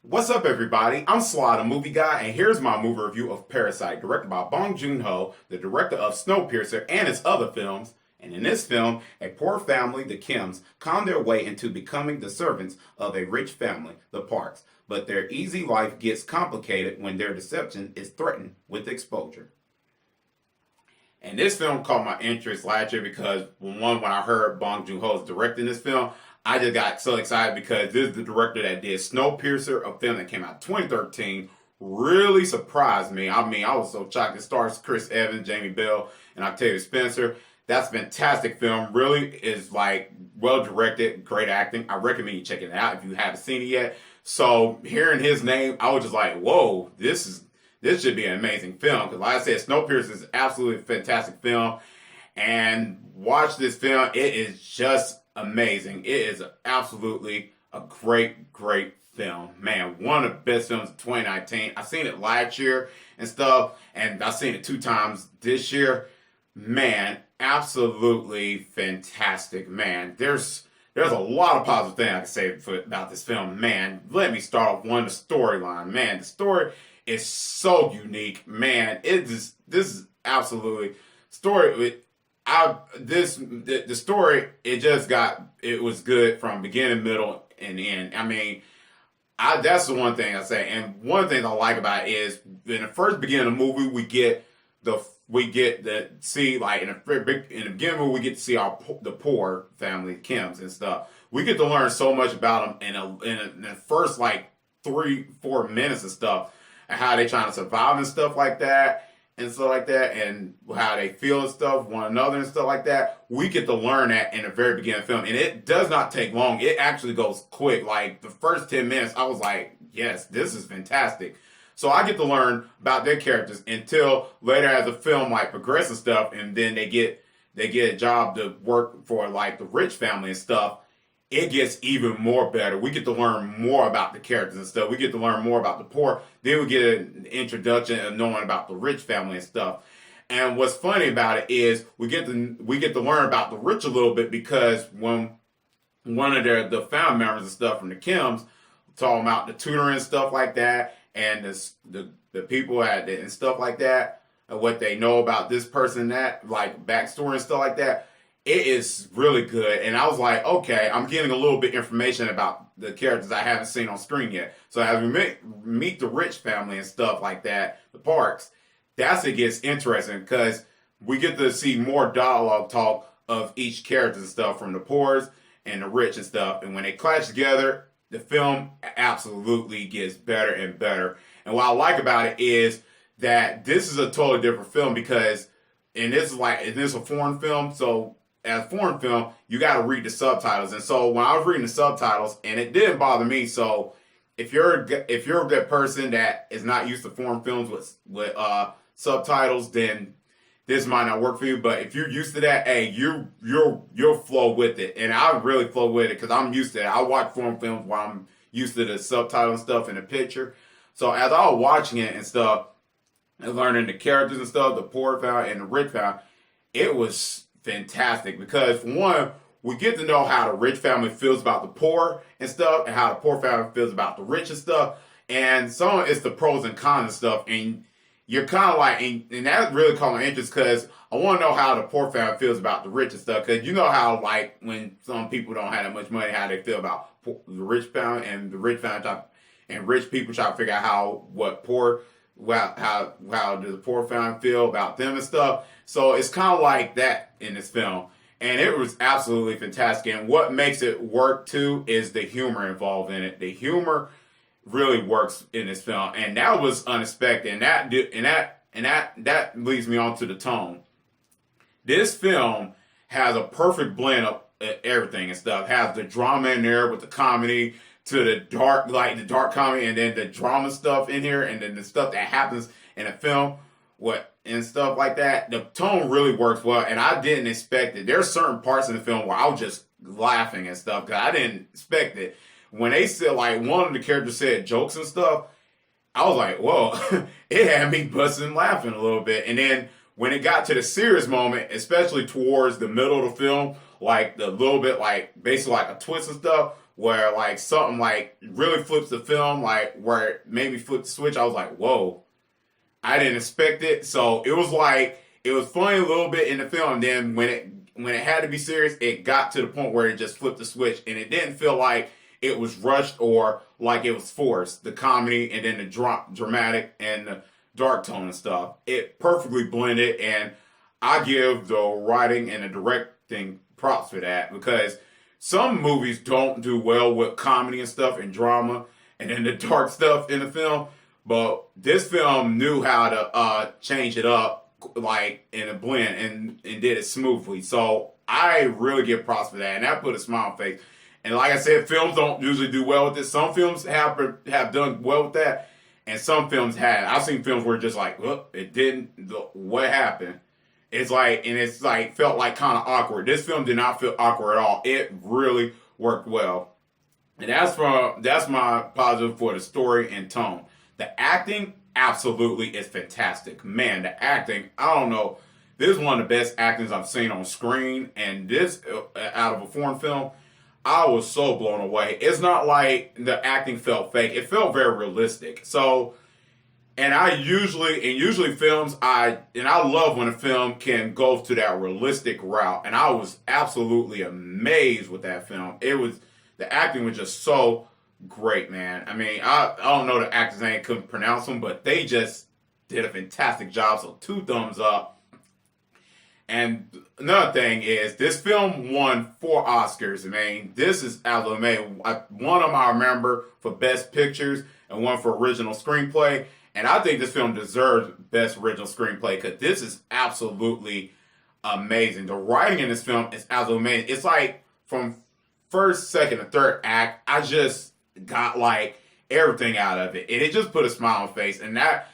What's up, everybody? I'm Sly The Movie Guy, and here's my movie review of Parasite, directed by Bong Joon-ho, the director of Snowpiercer and his other films. And in this film, a poor family, the Kims, con their way into becoming the servants of a rich family, the Parks. But their easy life gets complicated when their deception is threatened with exposure. And this film caught my interest last year because when I heard Bong Joon-ho is directing this film, I just got so excited because this is the director that did Snowpiercer, a film that came out in 2013. Really surprised me. I mean, I was so shocked. It stars Chris Evans, Jamie Bell, and Octavia Spencer. That's a fantastic film. Really is like well directed, great acting. I recommend you checking it out if you haven't seen it yet. So hearing his name, I was just like, whoa, this should be an amazing film. Because like I said, Snowpiercer is absolutely a fantastic film. And watch this film. It is just amazing. It is absolutely a great, great film. Man, one of the best films of 2019. I seen it last year and stuff, and I've seen it 2 times this year. Man, absolutely fantastic. Man, there's a lot of positive things I can say about this film. Man, let me start off the storyline. Man, the story is so unique. Man, this is absolutely story. The story, it was good from beginning, middle, and end. I mean, that's the one thing I say. And one of the things I like about it is in the first beginning of the movie, we get to see like in the beginning of the movie, we get to see the poor family, Kims and stuff. We get to learn so much about them in the first like 3-4 minutes and stuff, and how they trying to survive and stuff like that. And stuff like that, and how they feel and stuff, one another and stuff like that. We get to learn that in the very beginning of the film. And it does not take long. It actually goes quick. Like, the first 10 minutes, I was like, yes, this is fantastic. So I get to learn about their characters until later as the film, like, progresses and stuff, and then they get a job to work for, like, the rich family and stuff. It gets even more better. We get to learn more about the characters and stuff. We get to learn more about the poor. Then we get an introduction of knowing about the rich family and stuff. And what's funny about it is we get to learn about the rich a little bit because when one of the family members and stuff from the Kims talking about the tutoring and stuff like that, and the people and stuff like that, and what they know about this person, that like backstory and stuff like that. It is really good, and I was like, okay, I'm getting a little bit information about the characters I haven't seen on screen yet. So as we meet the rich family and stuff like that, the Parks, it gets interesting because we get to see more dialogue talk of each character and stuff from the poors and the rich and stuff. And when they clash together, the film absolutely gets better and better. And what I like about it is that this is a totally different film because, and this is a foreign film, so as a foreign film, you got to read the subtitles. And so when I was reading the subtitles, and it didn't bother me. So if you're that person that is not used to foreign films with subtitles, then this might not work for you. But if you're used to that, hey, you'll flow with it. And I really flow with it because I'm used to it. I watch foreign films while I'm used to the subtitle and stuff in the picture. So as I was watching it and stuff, and learning the characters and stuff, the poor family and the rich family, it was fantastic because for one, we get to know how the rich family feels about the poor and stuff, and how the poor family feels about the rich and stuff, and some it's the pros and cons and stuff, and you're kind of like, and that really caught my interest because I want to know how the poor family feels about the rich and stuff, because you know how like when some people don't have that much money, how they feel about the rich family, and the rich family and rich people try to figure out how does the poor family feel about them and stuff. So it's kind of like that in this film. And it was absolutely fantastic. And what makes it work too is the humor involved in it. The humor really works in this film. And that was unexpected. And that leads me on to the tone. This film has a perfect blend of everything and stuff. It has the drama in there with the comedy, to the dark comedy, and then the drama stuff in here, and then the stuff that happens in a film, and stuff like that. The tone really works well, and I didn't expect it. There's certain parts in the film where I was just laughing and stuff, because I didn't expect it. When they said, like, one of the characters said jokes and stuff, I was like, whoa, it had me busting laughing a little bit. And then when it got to the serious moment, especially towards the middle of the film, like the little bit, like basically like a twist and stuff, where like something like really flips the film, like where it made me flip the switch. I was like, whoa, I didn't expect it. So it was like it was funny a little bit in the film. Then when it had to be serious, it got to the point where it just flipped the switch, and it didn't feel like it was rushed or like it was forced. The comedy and then the dramatic and the dark tone and stuff. It perfectly blended, and I give the writing and the directing props for that, because some movies don't do well with comedy and stuff and drama and then the dark stuff in the film. But this film knew how to change it up, like in a blend, and did it smoothly. So I really give props for that, and that put a smile on my face. And like I said, films don't usually do well with this. Some films have done well with that, and some films have. I've seen films where just like, well, it didn't. What happened? It's like felt like kind of awkward. This film did not feel awkward at all. It really worked well, and that's my positive for the story and tone. The acting absolutely is fantastic. Man, the acting, I don't know. This is one of the best actings I've seen on screen, and this out of a foreign film, I was so blown away. It's not like the acting felt fake. It felt very realistic. So, and usually films, I love when a film can go to that realistic route. And I was absolutely amazed with that film. The acting was just so great, man. I mean, I don't know the actors' name, couldn't pronounce them, but they just did a fantastic job. So 2 thumbs up. And another thing is, this film won 4 Oscars. I mean, this is absolutely one of them I remember for Best Pictures and one for Original Screenplay. And I think this film deserves Best Original Screenplay, because this is absolutely amazing. The writing in this film is absolutely amazing. It's like from first, second, and third act, I just got like everything out of it. And it just put a smile on my face. And that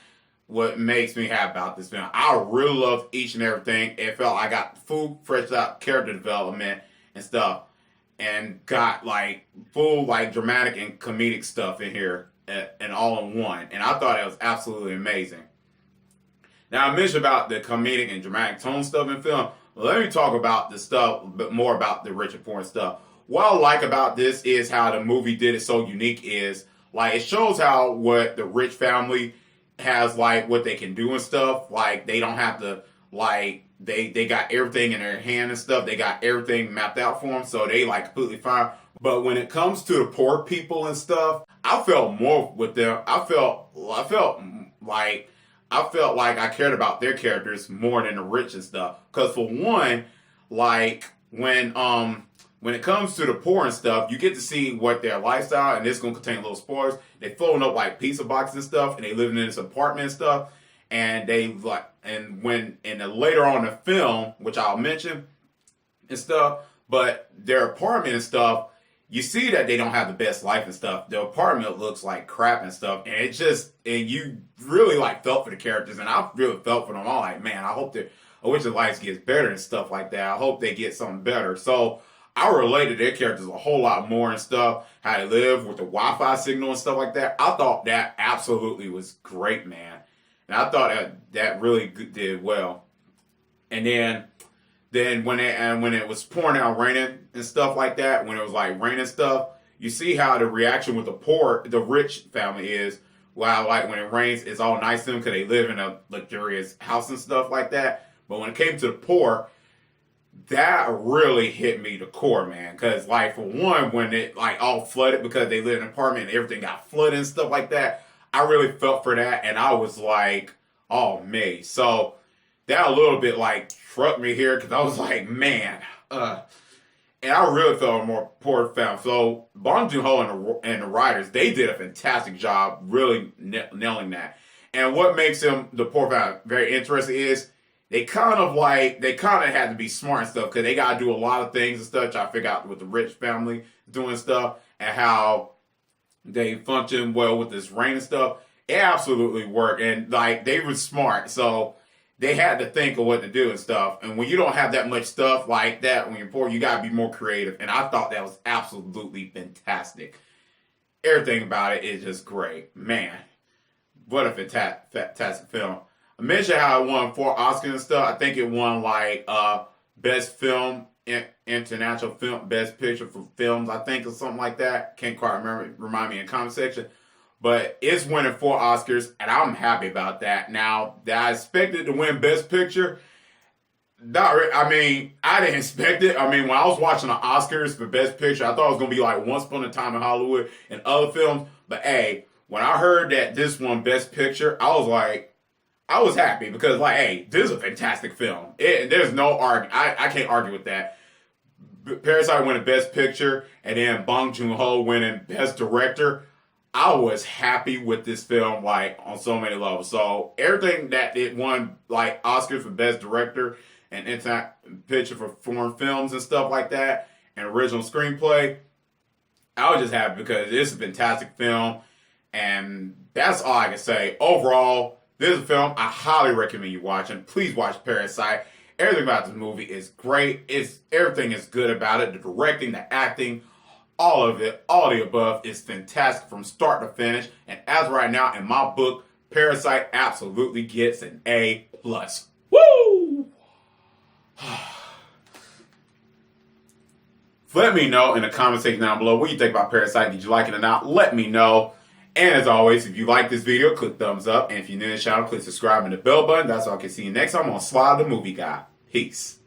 what makes me happy about this film. I really loved each and everything. It felt I got full, fresh out character development and stuff, and got like full like dramatic and comedic stuff in here, and all in one. And I thought it was absolutely amazing. Now, I mentioned about the comedic and dramatic tone stuff in film. Let me talk about the stuff, but more about the rich and poor stuff. What I like about this is how the movie did it so unique is, like, it shows how what the rich family has, like, what they can do and stuff. Like, they don't have to, like, they got everything in their hand and stuff. They got everything mapped out for them, so they, like, completely fine. But when it comes to the poor people and stuff, I felt more with them. I felt like I cared about their characters more than the rich and stuff. Because for one, like, when it comes to the poor and stuff, you get to see what their lifestyle, and this is going to contain little spoilers. They folding up like pizza boxes and stuff, and they living in this apartment and stuff. And later on in the film, which I'll mention and stuff, but their apartment and stuff, you see that they don't have the best life and stuff. The apartment looks like crap and stuff, and you really like felt for the characters, and I really felt for them. I'm like, man, I wish their life gets better and stuff like that. I hope they get something better. So I related to their characters a whole lot more and stuff, how they live with the Wi-Fi signal and stuff like that. I thought that absolutely was great, man. And I thought that really did well. And then when it was pouring out raining and stuff like that, when it was like raining stuff, you see how the reaction with the rich family is. Wow, like when it rains, it's all nice to them because they live in a luxurious house and stuff like that. But when it came to the poor, that really hit me to core, man. Because, like, for one, when it, like, all flooded because they live in an apartment and everything got flooded and stuff like that, I really felt for that. And I was like, oh, me. So that a little bit, like, struck me here because I was like, man. And I really felt more poor family. So Bong Joon-ho and the writers, they did a fantastic job really nailing that. And what makes the poor family very interesting is they kind of had to be smart and stuff because they got to do a lot of things and stuff. Try to figure out with the rich family doing stuff and how they function well with this rain and stuff. It absolutely worked. And like they were smart. So they had to think of what to do and stuff. And when you don't have that much stuff like that, when you're poor, you got to be more creative. And I thought that was absolutely fantastic. Everything about it is just great. Man, what a fantastic film. I mentioned how it won 4 Oscars and stuff. I think it won like best film international film best picture for films, I think, or something like that. Can't quite remember. Remind me in the comment section. But it's winning 4 Oscars, and I'm happy about that. Now, did I expect it to win Best Picture? I mean, I didn't expect it. I mean, when I was watching the Oscars for Best Picture, I thought it was going to be like Once Upon a Time in Hollywood and other films. But hey, when I heard that this won Best Picture, I was happy because, like, hey, this is a fantastic film. There's no argument. I can't argue with that. Parasite winning Best Picture, and then Bong Joon-ho winning Best Director. I was happy with this film, like, on so many levels. So everything that it won, like, Oscars for Best Director and International Picture for foreign films and stuff like that, and original screenplay, I was just happy because it's a fantastic film, and that's all I can say. Overall, this is a film I highly recommend you watching. Please watch Parasite. Everything about this movie is great. Everything is good about it. The directing, the acting, all of it, all the above is fantastic from start to finish. And as right now, in my book, Parasite absolutely gets an A+. Woo! Let me know in the comment section down below what you think about Parasite. Did you like it or not? Let me know. And as always, if you like this video, click thumbs up. And if you're new to the channel, click subscribe and the bell button. That's all I can see you next time on Sly the Movie Guy. Peace.